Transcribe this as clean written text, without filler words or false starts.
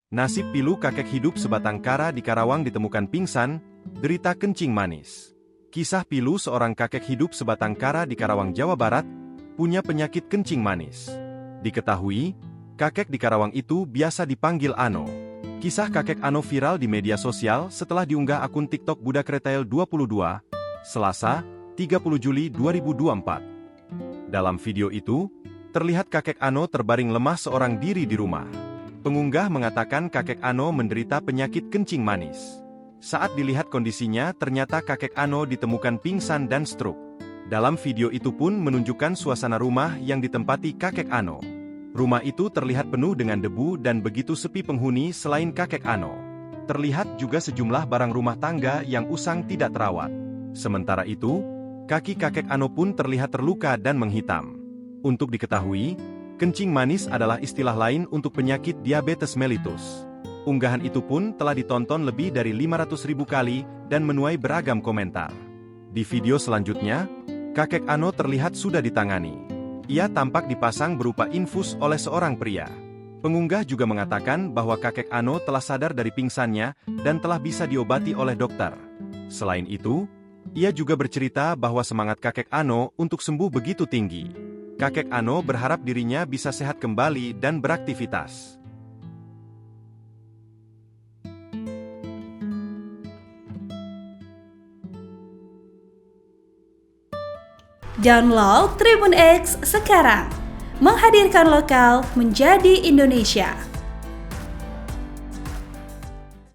Nasib pilu kakek hidup sebatang kara di Karawang ditemukan pingsan, derita kencing manis. Kisah pilu seorang kakek hidup sebatang kara di Karawang, Jawa Barat, punya penyakit kencing manis. Diketahui, kakek di Karawang itu biasa dipanggil Ano. Kisah kakek Ano viral di media sosial setelah diunggah akun TikTok Budak Retail 22, Selasa, 30 Juli 2024. Dalam video itu, terlihat kakek Ano terbaring lemah seorang diri di rumah. Pengunggah mengatakan kakek Ano menderita penyakit kencing manis. Saat dilihat kondisinya, ternyata kakek Ano ditemukan pingsan dan stroke. Dalam video itu pun menunjukkan suasana rumah yang ditempati kakek Ano. Rumah itu terlihat penuh dengan debu dan begitu sepi penghuni selain kakek Ano. Terlihat juga sejumlah barang rumah tangga yang usang tidak terawat. Sementara itu, kaki kakek Ano pun terlihat terluka dan menghitam. Untuk diketahui, kencing manis adalah istilah lain untuk penyakit diabetes mellitus. Unggahan itu pun telah ditonton lebih dari 500.000 kali dan menuai beragam komentar. Di video selanjutnya, kakek Ano terlihat sudah ditangani. Ia tampak dipasang berupa infus oleh seorang pria. Pengunggah juga mengatakan bahwa kakek Ano telah sadar dari pingsannya dan telah bisa diobati oleh dokter. Selain itu, ia juga bercerita bahwa semangat kakek Ano untuk sembuh begitu tinggi. Kakek Ano berharap dirinya bisa sehat kembali dan beraktivitas. Download Tribun X sekarang, menghadirkan lokal menjadi Indonesia.